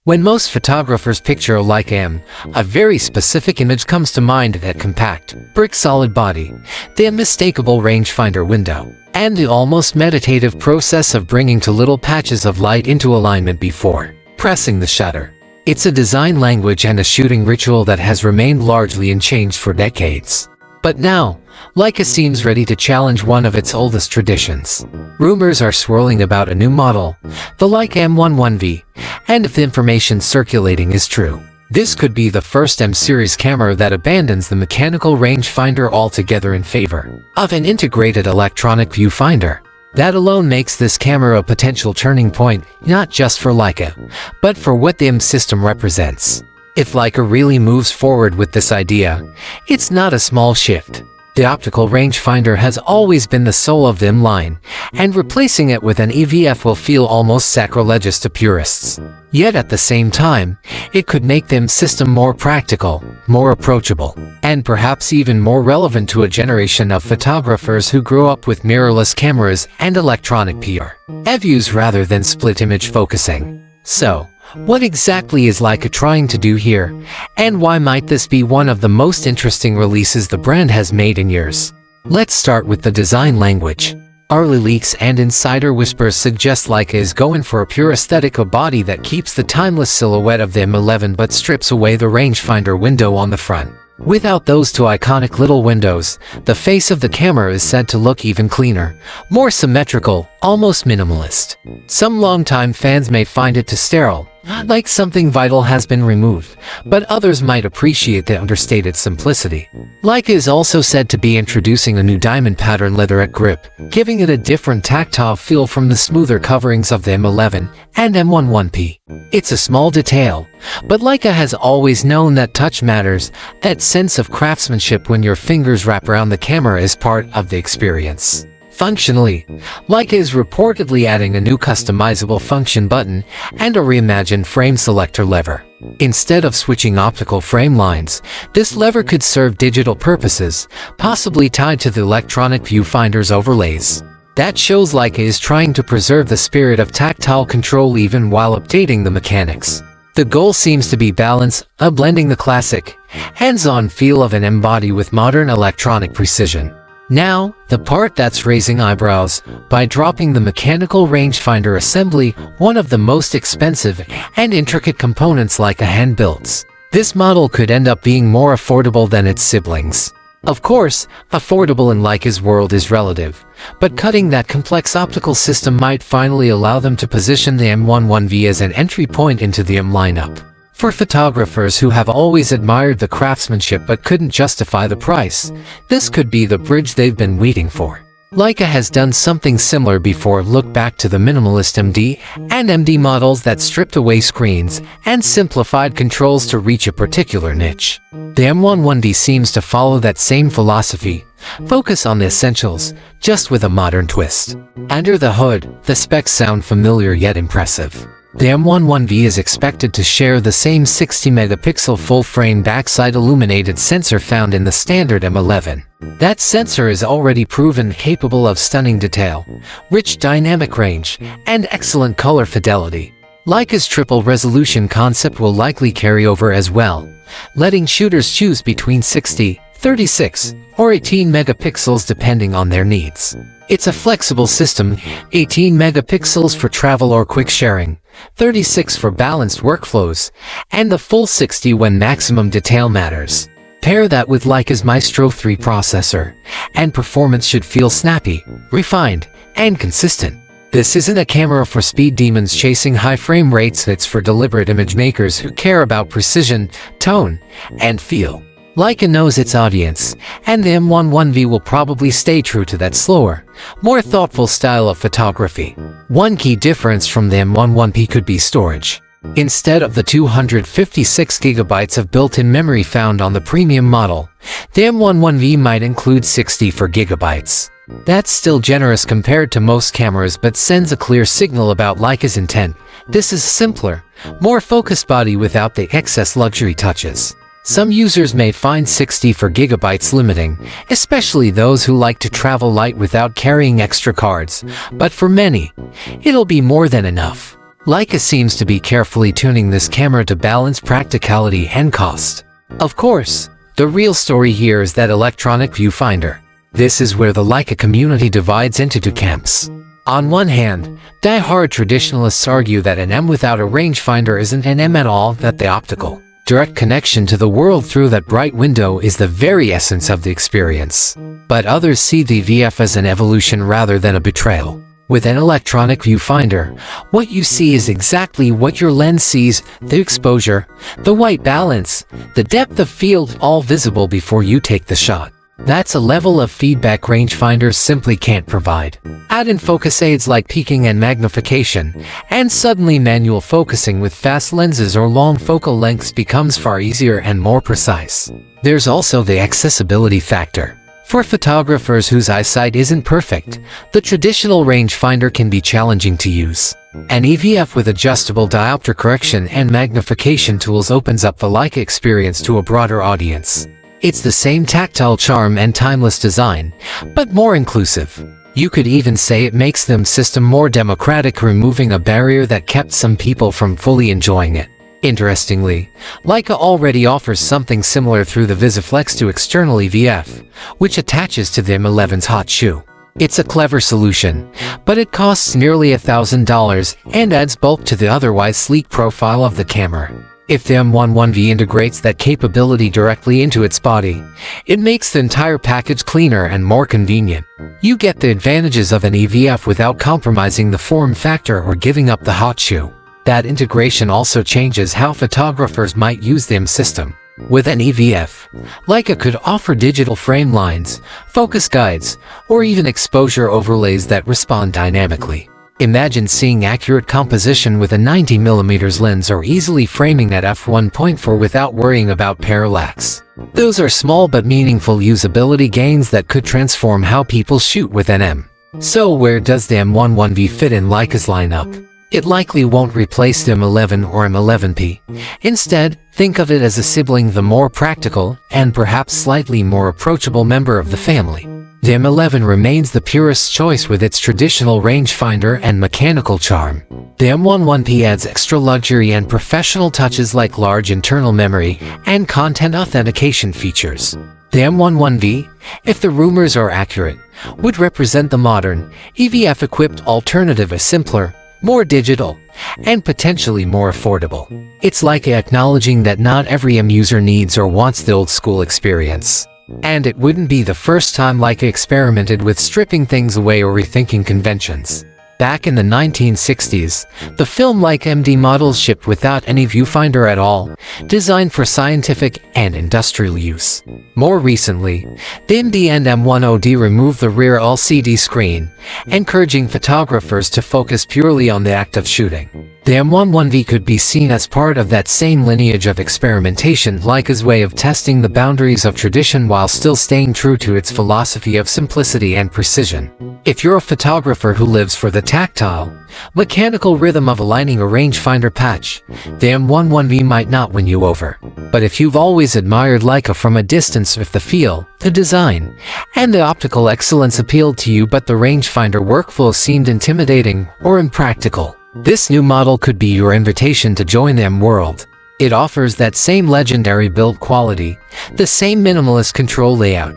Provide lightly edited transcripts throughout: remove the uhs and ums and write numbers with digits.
When most photographers picture a Leica M, a very specific image comes to mind: that compact, brick-solid body, the unmistakable rangefinder window, and the almost meditative process of bringing two little patches of light into alignment before pressing the shutter. It's a design language and a shooting ritual that has remained largely unchanged for decades. But now, Leica seems ready to challenge one of its oldest traditions. Rumors are swirling about a new model, the Leica M11-V, and if the information circulating is true, this could be the first M-series camera that abandons the mechanical rangefinder altogether in favor of an integrated electronic viewfinder. That alone makes this camera a potential turning point, not just for Leica, but for what the M system represents. If Leica really moves forward with this idea, it's not a small shift. The optical rangefinder has always been the soul of the M line, and replacing it with an EVF will feel almost sacrilegious to purists. Yet at the same time, it could make the M system more practical, more approachable, and perhaps even more relevant to a generation of photographers who grew up with mirrorless cameras and electronic PR views rather than split image focusing. So, what exactly is Leica trying to do here, and why might this be one of the most interesting releases the brand has made in years? Let's start with the design language. Early leaks and insider whispers suggest Leica is going for a pure aesthetic, a body that keeps the timeless silhouette of the M11 but strips away the rangefinder window on the front. Without those two iconic little windows, the face of the camera is said to look even cleaner, more symmetrical, almost minimalist. Some longtime fans may find it too sterile, like something vital has been removed, but others might appreciate the understated simplicity. Leica is also said to be introducing a new diamond pattern leatherette grip, giving it a different tactile feel from the smoother coverings of the M11 and M11-V. It's a small detail, but Leica has always known that touch matters. That sense of craftsmanship when your fingers wrap around the camera is part of the experience. Functionally, Leica is reportedly adding a new customizable function button and a reimagined frame selector lever. Instead of switching optical frame lines, this lever could serve digital purposes, possibly tied to the electronic viewfinder's overlays. That shows Leica is trying to preserve the spirit of tactile control even while updating the mechanics. The goal seems to be balance, blending the classic, hands-on feel of an M body with modern electronic precision. Now, the part that's raising eyebrows: by dropping the mechanical rangefinder assembly, one of the most expensive and intricate components Leica hand-builds, this model could end up being more affordable than its siblings. Of course, affordable in Leica's world is relative, but cutting that complex optical system might finally allow them to position the M11-V as an entry point into the M lineup. For photographers who have always admired the craftsmanship but couldn't justify the price, this could be the bridge they've been waiting for. Leica has done something similar before. Look back to the minimalist MD and MD models that stripped away screens and simplified controls to reach a particular niche. The M11-V seems to follow that same philosophy: focus on the essentials, just with a modern twist. Under the hood, the specs sound familiar yet impressive. The M11-V is expected to share the same 60-megapixel full-frame backside illuminated sensor found in the standard M11. That sensor is already proven capable of stunning detail, rich dynamic range, and excellent color fidelity. Leica's triple-resolution concept will likely carry over as well, letting shooters choose between 60, 36, or 18 megapixels depending on their needs. It's a flexible system: 18 megapixels for travel or quick sharing, 36 for balanced workflows, and the full 60 when maximum detail matters. Pair that with Leica's Maestro 3 processor, and performance should feel snappy, refined, and consistent. This isn't a camera for speed demons chasing high frame rates. It's for deliberate image makers who care about precision, tone, and feel. Leica knows its audience, and the M11-V will probably stay true to that slower, more thoughtful style of photography. One key difference from the M11-V could be storage. Instead of the 256 gigabytes of built-in memory found on the premium model, the M11-V might include 64 gigabytes. That's still generous compared to most cameras, but sends a clear signal about Leica's intent. This is a simpler, more focused body without the excess luxury touches. Some users may find 64 gigabytes limiting, especially those who like to travel light without carrying extra cards, but for many, it'll be more than enough. Leica seems to be carefully tuning this camera to balance practicality and cost. Of course, the real story here is that electronic viewfinder. This is where the Leica community divides into two camps. On one hand, die-hard traditionalists argue that an M without a rangefinder isn't an M at all, that the optical, direct connection to the world through that bright window is the very essence of the experience. But others see the VF as an evolution rather than a betrayal. With an electronic viewfinder, what you see is exactly what your lens sees: the exposure, the white balance, the depth of field, all visible before you take the shot. That's a level of feedback rangefinders simply can't provide. Add in focus aids like peaking and magnification, and suddenly manual focusing with fast lenses or long focal lengths becomes far easier and more precise. There's also the accessibility factor. For photographers whose eyesight isn't perfect, the traditional rangefinder can be challenging to use. An EVF with adjustable diopter correction and magnification tools opens up the Leica experience to a broader audience. It's the same tactile charm and timeless design, but more inclusive. You could even say it makes the system more democratic, removing a barrier that kept some people from fully enjoying it. Interestingly, Leica already offers something similar through the VisiFlex 2 external EVF, which attaches to the M11's hot shoe. It's a clever solution, but it costs nearly $1,000 and adds bulk to the otherwise sleek profile of the camera. If the M11-V integrates that capability directly into its body, it makes the entire package cleaner and more convenient. You get the advantages of an EVF without compromising the form factor or giving up the hot shoe. That integration also changes how photographers might use the M system. With an EVF, Leica could offer digital frame lines, focus guides, or even exposure overlays that respond dynamically. Imagine seeing accurate composition with a 90mm lens or easily framing at f1.4 without worrying about parallax. Those are small but meaningful usability gains that could transform how people shoot with an M. So where does the M11-V fit in Leica's lineup? It likely won't replace the M11 or M11P. Instead, think of it as a sibling, the more practical and perhaps slightly more approachable member of the family. The M11 remains the purest choice with its traditional rangefinder and mechanical charm. The M11P adds extra luxury and professional touches like large internal memory and content authentication features. The M11-V, if the rumors are accurate, would represent the modern, EVF-equipped alternative, a simpler, more digital, and potentially more affordable. It's like acknowledging that not every M user needs or wants the old-school experience. And it wouldn't be the first time Leica experimented with stripping things away or rethinking conventions. Back in the 1960s, the film Leica MD models shipped without any viewfinder at all, designed for scientific and industrial use. More recently, the MD and M10D removed the rear LCD screen, encouraging photographers to focus purely on the act of shooting. The M11-V could be seen as part of that same lineage of experimentation, Leica's way of testing the boundaries of tradition while still staying true to its philosophy of simplicity and precision. If you're a photographer who lives for the tactile, mechanical rhythm of aligning a rangefinder patch, the M11-V might not win you over. But if you've always admired Leica from a distance, if the feel, the design, and the optical excellence appealed to you but the rangefinder workflow seemed intimidating or impractical, this new model could be your invitation to join the M world. It offers that same legendary build quality, the same minimalist control layout,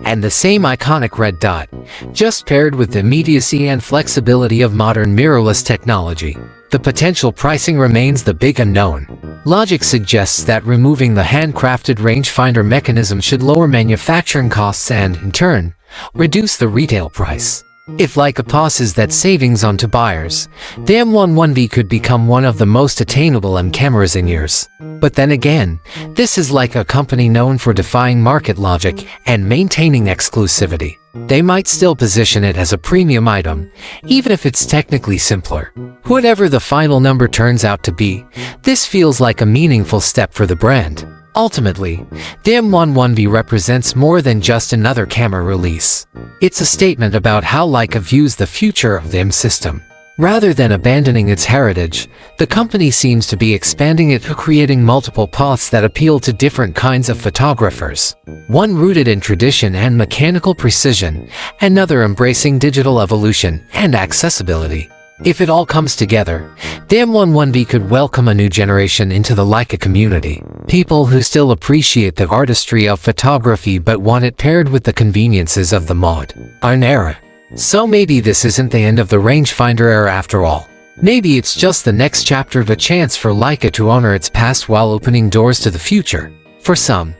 and the same iconic red dot, just paired with the immediacy and flexibility of modern mirrorless technology. The potential pricing remains the big unknown. Logic suggests that removing the handcrafted rangefinder mechanism should lower manufacturing costs and, in turn, reduce the retail price. If Leica passes that savings on to buyers, the M11-V could become one of the most attainable M cameras in years. But then again, this is like a company known for defying market logic and maintaining exclusivity. They might still position it as a premium item, even if it's technically simpler. Whatever the final number turns out to be, this feels like a meaningful step for the brand. Ultimately, the M11-V represents more than just another camera release. It's a statement about how Leica views the future of the M system. Rather than abandoning its heritage, the company seems to be expanding it, creating multiple paths that appeal to different kinds of photographers. One rooted in tradition and mechanical precision, another embracing digital evolution and accessibility. If it all comes together, the M11-V could welcome a new generation into the Leica community. People who still appreciate the artistry of photography but want it paired with the conveniences of the modern era. So maybe this isn't the end of the rangefinder era after all. Maybe it's just the next chapter of a chance for Leica to honor its past while opening doors to the future. For some,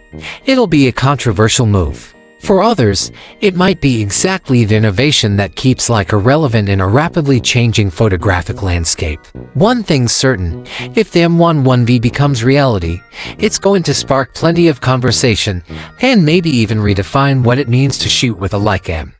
it'll be a controversial move. For others, it might be exactly the innovation that keeps Leica relevant in a rapidly changing photographic landscape. One thing's certain, if the M11-V becomes reality, it's going to spark plenty of conversation and maybe even redefine what it means to shoot with a Leica M.